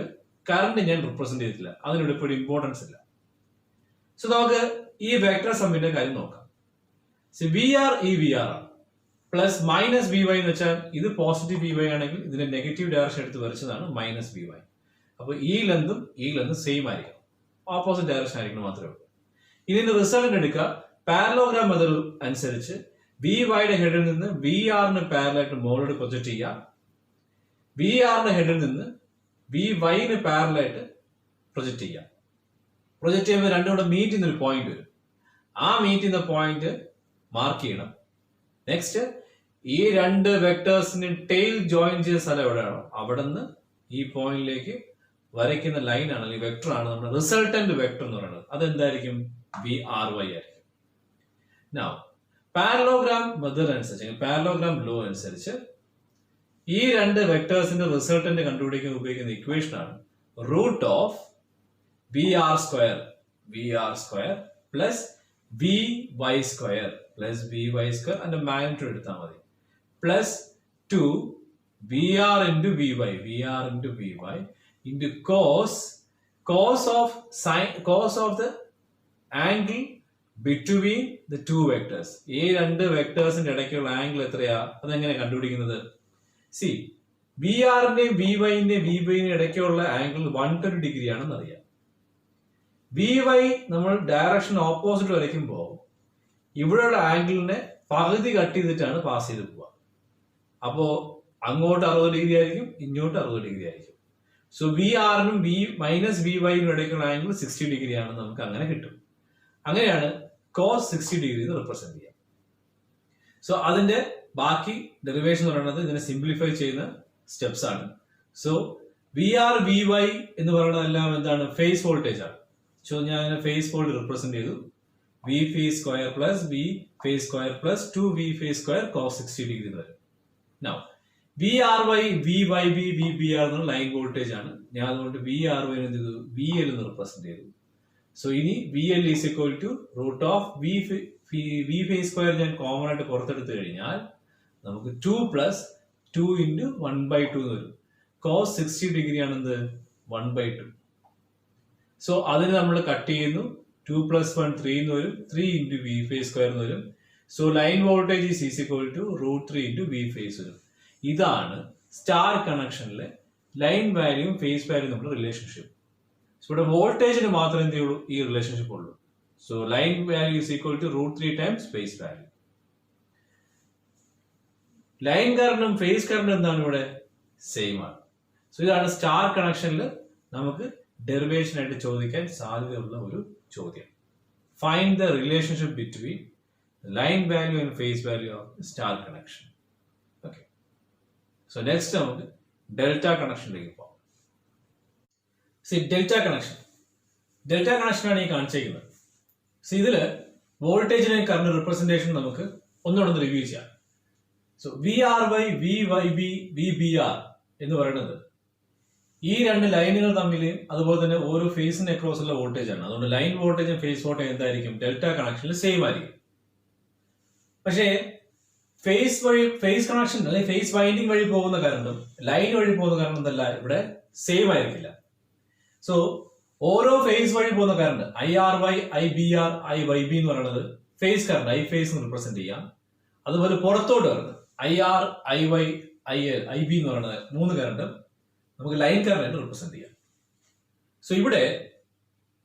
A: കറണ്ട് ഞാൻ റിപ്രസെന്റ് ചെയ്തിട്ടില്ല, അതിനോട് ഇപ്പോൾ ഇമ്പോർട്ടൻസ് ഇല്ല. സോ നമുക്ക് ഈ വെക്ടർ സമ്മിന്റെ കാര്യം നോക്കാം. വി ആർ ഈ വി ആർ ആണ്, പ്ലസ് മൈനസ് വി വൈ എന്ന് വെച്ചാൽ ഇത് പോസിറ്റീവ് വി വൈ ആണെങ്കിൽ ഇതിന്റെ നെഗറ്റീവ് ഡയറക്ഷൻ എടുത്ത് വരച്ചതാണ് മൈനസ് വി വൈ. അപ്പൊ ഈ ലെന്തും സെയിം ആയിരിക്കണം, ഓപ്പോസിറ്റ് ഡയറക്ഷൻ ആയിരിക്കണം മാത്രമേ ഉള്ളൂ. ഇതിന്റെ റിസൾട്ട് എടുക്കുക. പാരലോഗ്രാം മെത്തേഡ് അനുസരിച്ച് വി വൈയുടെ ഹെഡിൽ നിന്ന് വി ആറിന് പാരലായിട്ട് മോളോട് പ്രൊജക്ട് ചെയ്യാം. വി ആറിന്റെ ഹെഡിൽ നിന്ന് വി വൈന് പാരലായിട്ട് പ്രൊജക്ട് ചെയ്യാം. പ്രൊജക്ട് ചെയ്യുമ്പോൾ രണ്ടും കൂടെ മീറ്റ് ചെയ്യുന്ന ഒരു പോയിന്റ് വരും. ആ മീറ്റ് ചെയ്യുന്ന പോയിന്റ് മാർക്ക് ചെയ്യണം. നെക്സ്റ്റ് ഈ രണ്ട് വെക്ടേഴ്സിന് ടെയിൽ ജോയിൻ ചെയ്ത സ്ഥലം എവിടെയാണോ അവിടെ നിന്ന് ഈ പോയിന്റിലേക്ക് വരയ്ക്കുന്ന ലൈൻ ആണ് അല്ലെങ്കിൽ വെക്ടർ ആണ് നമ്മുടെ റിസൾട്ടന്റ് വെക്ടർ എന്ന് പറയുന്നത്. അതെന്തായിരിക്കും? വി ആർ വൈ ആയിരിക്കും. Now, പാരലോഗ്രാം മെത്തേഡ് അനുസരിച്ച്, പാരലോഗ്രാം ലോ അനുസരിച്ച് ഈ രണ്ട് വെക്ടേഴ്സിന്റെ റിസൾട്ടന്റ് കണ്ടുപിടിക്കാൻ ഉപയോഗിക്കുന്ന ഇക്വേഷൻ ആണ് root of V R square plus V Y square അതിന്റെ മാഗ്നിറ്റ്യൂഡ് എടുത്താൽ മതി, plus 2 V R into V Y into cos of the angle between the two vectors. ഈ രണ്ട് വെക്ടേഴ്സിന്റെ ഇടയ്ക്കുള്ള ആംഗിൾ എത്രയാ? അതെങ്ങനെ കണ്ടുപിടിക്കുന്നത്? സി, വി ആറിന്റെയും വി വൈന്റെയും ഇടയ്ക്കുള്ള ആംഗിൾ 120 ഡിഗ്രി ആണെന്ന് അറിയാം. വി വൈ നമ്മൾ ഡയറക്ഷൻ ഓപ്പോസിറ്റ് വരയ്ക്കുമ്പോൾ ഇവിടെയുള്ള ആംഗിളിനെ പകുതി കട്ട് ചെയ്തിട്ടാണ് പാസ് ചെയ്ത് പോവുക. അപ്പോ അങ്ങോട്ട് 60 ഡിഗ്രി ആയിരിക്കും, ഇങ്ങോട്ട് 60 ഡിഗ്രി ആയിരിക്കും. സോ വി ആറിനും മൈനസ് വി വൈനും ഇടയ്ക്കുള്ള ആംഗിൾ 60 ഡിഗ്രി ആണെന്ന് നമുക്ക് അങ്ങനെ കിട്ടും. അങ്ങനെയാണ് cos 60 ഡിഗ്രി എന്ന് റിപ്രസെന്റ് ചെയ്യാം. സോ അതിന്റെ ബാക്കി ഡെറിവേഷൻ എന്ന് പറയുന്നത് ഇതിനെ സിംപ്ലിഫൈ ചെയ്യുന്ന സ്റ്റെപ്സ് ആണ്. So V R V Y എന്ന് പറയുന്നതെല്ലാം എന്താണ്? ഫേസ് വോൾട്ടേജ് ആണ്. സോ ഞാൻ ഫേസ് വോൾട്ട് റിപ്രസെന്റ് ചെയ്തു. V phase square plus V phase square plus 2 V phase square cos 60 degree എന്ന് വരും. Now V R Y V Y B V B R എന്ന line voltage ആണ്. ഞാൻ അതുകൊണ്ട് V R Y എന്ത് ചെയ്തു? V L എന്ന് റിപ്രസെന്റ് ചെയ്തു. സോ ഇനി V L is equal to root of V phase square ഞാൻ കോമൺ ആയിട്ട് പുറത്തെടുത്തു കഴിഞ്ഞാൽ നമുക്ക് 2 പ്ലസ് 2 ഇൻറ്റു 1/2 എന്ന് വരും. cos 60 degree ആണെന്ത്? 1/2. സോ അതിന് നമ്മൾ കട്ട് ചെയ്യുന്നു. 2 പ്ലസ് 1 3 എന്ന് വരും. 3 ഇൻറ്റു വി ഫേസ് സ്ക്വയർ എന്ന് വരും. So line voltage is equal to √3 into V phase വരും. ഇതാണ് സ്റ്റാർ കണക്ഷനിലെ ലൈൻ വാല്യൂയും ഫേസ് വാല്യൂയും നമ്മുടെ റിലേഷൻഷിപ്പ്. സോ ഇവിടെ വോൾട്ടേജിന് മാത്രമേ എന്ത് ചെയ്യുള്ളൂ? ഈ റിലേഷൻഷിപ്പ് ഉള്ളൂ. So line value is equal to √3 times phase value. Line കറണ്ടും ഫേസ് കറണ്ടും എന്താണ് ഇവിടെ? സെയിം ആണ്. സോ ഇതാണ് സ്റ്റാർ കണക്ഷനിൽ നമുക്ക് ഡെറിവേഷൻ ആയിട്ട് ചോദിക്കാൻ സാധ്യതയുള്ള ഒരു ചോദ്യം. Find the relationship between line value and phase value of star connection. Okay, so next നമുക്ക് ഡെൽറ്റ കണക്ഷനിലേക്ക് പോകാം. ഡെൽറ്റ കണക്ഷനാണ് ഈ കാണിച്ചിരിക്കുന്നത്. ഇതില് വോൾട്ടേജിനെ കറണ്ട് റിപ്രസെന്റേഷൻ നമുക്ക് ഒന്നുകൂടെ റിവ്യൂ ചെയ്യാം. So V R by V Y B V B R എന്ന് പറയുന്നത് ഈ രണ്ട് ലൈനുകൾ തമ്മിൽ അതുപോലെ തന്നെ ഓരോ ഫേസിന് അക്രോസ് ഉള്ള വോൾട്ടേജ് ആണ്. അതുകൊണ്ട് ലൈൻ വോൾട്ടേജും ഫേസ് വോൾട്ടേജ് എന്തായിരിക്കും? ഡെൽറ്റ കണക്ഷനിൽ സെയിം ആയിരിക്കും. പക്ഷേ ഫേസ് കണക്ഷൻ അല്ലെങ്കിൽ ഫേസ് വൈൻഡിങ് വഴി പോകുന്ന കറണ്ടും ലൈൻ വഴി പോകുന്ന കറണ്ടും എന്തല്ല ഇവിടെ സെയിം ആയിരിക്കില്ല. സോ ഓരോ ഫേസ് വഴി പോകുന്ന current I R Y I B R I Y B എന്ന് പറയുന്നത് ഫേസ് കറണ്ട് ഐ ഫേസ് എന്ന് റിപ്രസെന്റ് ചെയ്യാം. അതുപോലെ പുറത്തോട്ട് വരുന്നത് I R I Y I L I B എന്ന് പറയുന്നത് 3 കറണ്ട് നമുക്ക് ലൈൻ കറണ്ട് റിപ്രസെന്റ് ചെയ്യാം. സോ ഇവിടെ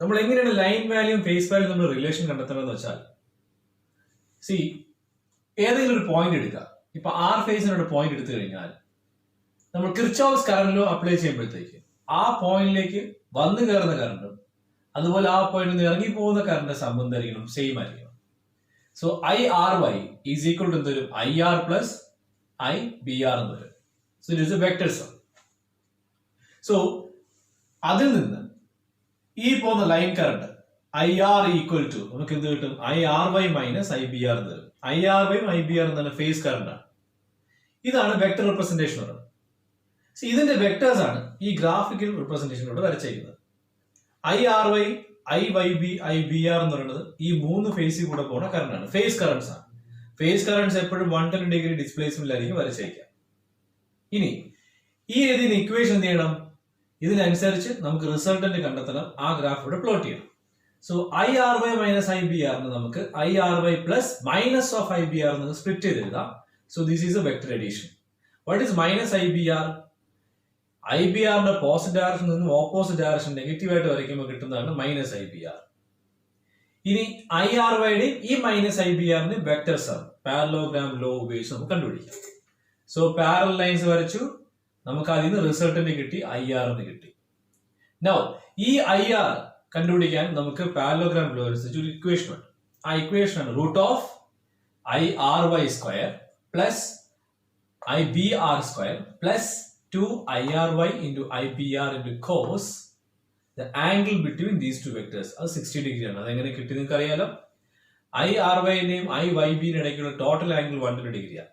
A: നമ്മൾ എങ്ങനെയാണ് ലൈൻ വാല്യൂം ഫേസ് വാല്യൂ നമ്മൾ റിലേഷൻ കണ്ടെത്തണമെന്ന് വെച്ചാൽ, ഏതെങ്കിലും ഒരു പോയിന്റ് എടുക്കുക. ഇപ്പൊ ആർ ഫേസിനൊരു പോയിന്റ് എടുത്തു കഴിഞ്ഞാൽ നമ്മൾ കിർച്ചോഫ്സ് കറന്റ് ലോ അപ്ലൈ ചെയ്യുമ്പോഴത്തേക്ക് ആ പോയിന്റിലേക്ക് വന്നു കയറുന്ന കറണ്ടും അതുപോലെ ആ പോയിന്റിൽ നിന്ന് ഇറങ്ങി പോകുന്ന കറണ്ട് സംബന്ധിക്കണം സെയിം ആയിരിക്കണം. So I R Y is equal to എന്തൊരു I R plus I B R എന്ന് വരും. So it is a vector sum. So അതിൽ നിന്ന് ഈ പോകുന്ന line current I R equal to നമുക്ക് എന്ത് കിട്ടും? I R Y minus I B R എന്ന് വരും. I R Y I B R എന്നാണ് ഫേസ് കറണ്ട് ആണ്. ഇതാണ് വെക്ടർ റിപ്രസെന്റേഷൻ പറയുന്നത്. ഇതിന്റെ വെക്ടേഴ്സ് ആണ് ഈ ഗ്രാഫിക്കൽ റിപ്രസെന്റേഷനിലൂടെ വരച്ചിരിക്കുന്നത്. I R Y I Y B I B R എന്ന് പറയുന്നത് ഈ 3 ഫേസിൽ കൂടെ പോകുന്ന കറണ്ട് ആണ്. ഫേസ് കറണ്ട്സ് ആണ്. ഫേസ് കറണ്ട്സ് എപ്പോഴും 110 ഡിഗ്രി ഡിസ്പ്ലേസ്മെന്റിലായിരിക്കും വരച്ചിരിക്കുക. ഇനി ഈ എഴുതിയ ഇക്വേഷൻ എന്ത് ചെയ്യണം? ഇതിനനുസരിച്ച് നമുക്ക് റിസൾട്ടന്റ് കണ്ടെത്തണം. ആ ഗ്രാഫ് ഇവിടെ പ്ലോട്ട് ചെയ്യണം. സോ IRY മൈനസ് IBR നമുക്ക് IRY plus minus of IBR എന്ന് സ്പ്ലിറ്റ് ചെയ്ത് എഴുതാം. So this is a vector addition. What is minus IBR? IBRന്റെ പോസിറ്റീവ് ഡയറക്ഷൻ നിന്നും ഓപ്പോസിറ്റ് ഡയറക്ഷൻ നെഗറ്റീവ് ആയിട്ട് വരയ്ക്കുമ്പോൾ കിട്ടുന്നതാണ് മൈനസ് IBR. ഇനി IRYയുടെ ഈ മൈനസ് IBRന്റെ വെക്ടർസ് ആണ് പാരലോഗ്രാം ലോ ഉപയോഗിച്ച് നമുക്ക് കണ്ടുപിടിക്കാം. സോ പാരലൽ ലൈൻസ് വരച്ചു, നമുക്ക് അതിൽ നിന്ന് റിസൾട്ടിന് കിട്ടി, IR എന്ന് കിട്ടി. നൗ ഈ IR കണ്ടുപിടിക്കാൻ നമുക്ക് പാരലോഗ്രാം ലോ അനുസരിച്ച് ഒരു ഇക്വേഷൻ ഉണ്ട്. ആ ഇക്വേഷൻ ആണ് root of IRY square plus IBR square plus 2IRY into IBR into cos the angle between these two vectors. അത് 60 ഡിഗ്രി ആണ്. അതെങ്ങനെ കിട്ടി നിങ്ങൾക്ക് അറിയാലോ. IRYന്റെയും IYBയുടെ ഇടയ്ക്കുള്ള ടോട്ടൽ ആംഗിൾ 120 ഡിഗ്രിയാണ്.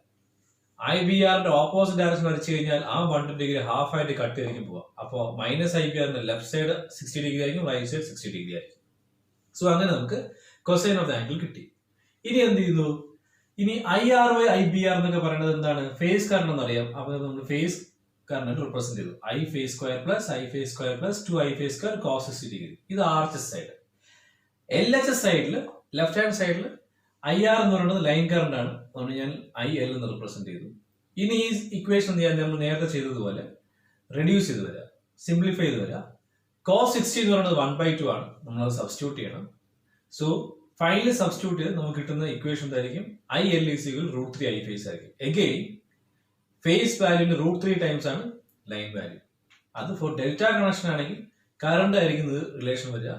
A: IBRന്റെ ഓപ്പോസിറ്റ് ഡയറക്ഷൻ വരച്ചു കഴിഞ്ഞാൽ ആ 120 ഡിഗ്രി ഹാഫ് ആയിട്ട് കട്ട് ചെയ്തിരിക്കും പോവാം. അപ്പോൾ മൈനസ് IBRന്റെ ലെഫ്റ്റ് സൈഡ് 60 ഡിഗ്രി ആയിരിക്കും, റൈറ്റ് സൈഡ് 60 ഡിഗ്രി ആയിരിക്കും. സോ അങ്ങനെ നമുക്ക് കൊസൈൻ ഓഫ് ദ ആംഗിൾ കിട്ടി. ഇനി എന്ത് ചെയ്തു? ഇനി IRY IBR എന്നൊക്കെ പറയുന്നത് എന്താണ്? ഫേസ് കാരണം എന്നറിയാം. അപ്പൊ നമ്മൾ ഫേസ് കാരണം റിപ്രസെന്റ് ചെയ്തു. I phase square plus I phase square plus 2I phase square cos 60 degree. ഇത് RHS സൈഡ്. LHS സൈഡിൽ ലെഫ്റ്റ് ഹാൻഡ് സൈഡിൽ IR എന്ന് പറയുന്നത് ലൈൻ കറന്റ് ആണ്. അതുകൊണ്ട് ഞാൻ IL എന്ന് റിപ്രസെന്റ് ചെയ്തു. ഇനി ഈ ഇക്വേഷൻ നമ്മൾ നേരത്തെ ചെയ്തതുപോലെ റെഡ്യൂസ് ചെയ്ത് വരിക, സിംപ്ലിഫൈ ചെയ്ത് വരിക. cos 60 എന്ന് പറയുന്നത് 1/2 ആണ്. നമ്മളത് സബ്സ്റ്റിറ്റ്യൂട്ട് ചെയ്യണം. സോ ഫൈനലി സബ്സ്റ്റിറ്റ്യൂട്ട് ചെയ്ത് നമുക്ക് കിട്ടുന്ന ഇക്വേഷൻ എന്തായിരിക്കും? IL √3 I ഫേസ് ആയിരിക്കും. എഗെയിൻ ഫേസ് വാല്യൂന് √3 ടൈംസ് ആണ് ലൈൻ വാല്യൂ. അത് ഫോർ ഡെൽറ്റ കണക്ഷൻ ആണെങ്കിൽ കറണ്ട് ആയിരിക്കും റിലേഷൻ വരിക.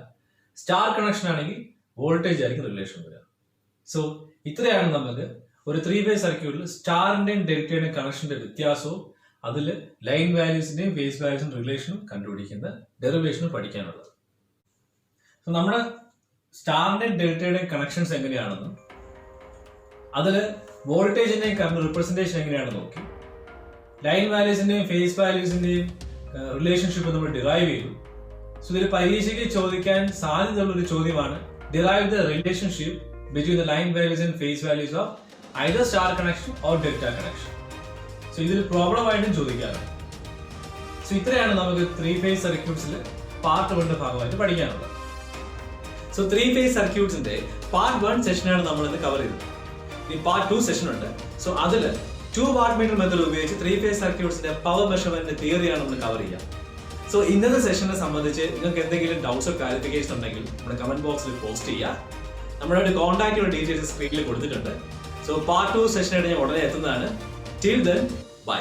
A: സ്റ്റാർ കണക്ഷൻ ആണെങ്കിൽ വോൾട്ടേജ് ആയിരിക്കും റിലേഷൻ വരിക. സോ ഇത്രയാണ് നമുക്ക് ഒരു 3 ഫേസ് സർക്യൂട്ടിൽ സ്റ്റാറിന്റെയും ഡെൽറ്റയുടെയും കണക്ഷന്റെ വ്യത്യാസവും അതിൽ ലൈൻ വാല്യൂസിന്റെയും ഫേസ് വാല്യൂസിന്റെ റിലേഷനും കണ്ടുപിടിക്കുന്ന ഡെറിവേഷനും പഠിക്കാനുള്ളത്. സോ നമ്മുടെ സ്റ്റാറിന്റെയും ഡെൽറ്റയുടെയും കണക്ഷൻസ് എങ്ങനെയാണെന്നും അതിൽ വോൾട്ടേജിന്റെയും കറണ്ട് റിപ്രസെന്റേഷൻ എങ്ങനെയാണെന്ന് നോക്കി. ലൈൻ വാല്യൂസിന്റെയും ഫേസ് വാല്യൂസിന്റെയും റിലേഷൻഷിപ്പ് നമ്മൾ ഡിറൈവ് ചെയ്തു. സോ ഇതിൽ പരീക്ഷയ്ക്ക് ചോദിക്കാൻ സാധ്യതയുള്ള ഒരു ചോദ്യമാണ് derive the relationship between the line values and phase values of either star connection or delta connection. So ഇതിൽ പ്രോബ്ലം ആയിട്ടും ചോദിക്കാറുണ്ട്. സോ ഇത്രയാണ് നമുക്ക് 3 ഫേസ് സർക്യൂട്ട്സിൽ പാർട്ട് 1 ഭാഗമായിട്ട് പഠിക്കാനുള്ളത്. സോ 3 ഫേസ് സർക്യൂട്ട്സിന്റെ പാർട്ട് 1 സെഷനാണ് നമ്മൾ ഇന്ന് കവർ ചെയ്തത്. ഈ പാർട്ട് 2 സെഷൻ ഉണ്ട്. സോ അതിൽ 2 വാട്ട് മീറ്റർ മെത്തേഡ് ഉപയോഗിച്ച് 3 ഫേസ് സർക്യൂട്ട്സിന്റെ പവർ മെഷർമെന്റ് തിയറിയാണ് നമ്മൾ കവർ ചെയ്യുക. സോ ഇന്നത്തെ സെഷനെ സംബന്ധിച്ച് നിങ്ങൾക്ക് എന്തെങ്കിലും ഡൗട്ട്സോ ക്ലാരിഫിക്കേഷൻ ഉണ്ടെങ്കിൽ നമ്മുടെ കമന്റ് ബോക്സിൽ പോസ്റ്റ് ചെയ്യുക. നമ്മുടെ കോൺടാക്ട് ഡീറ്റെയിൽസ് സ്ക്രീനിൽ കൊടുത്തിട്ടുണ്ട്. സോ പാർട്ട് 2 സെഷനായിട്ട് ഞാൻ ഉടനെ എത്തുന്നതാണ്. Till then bye.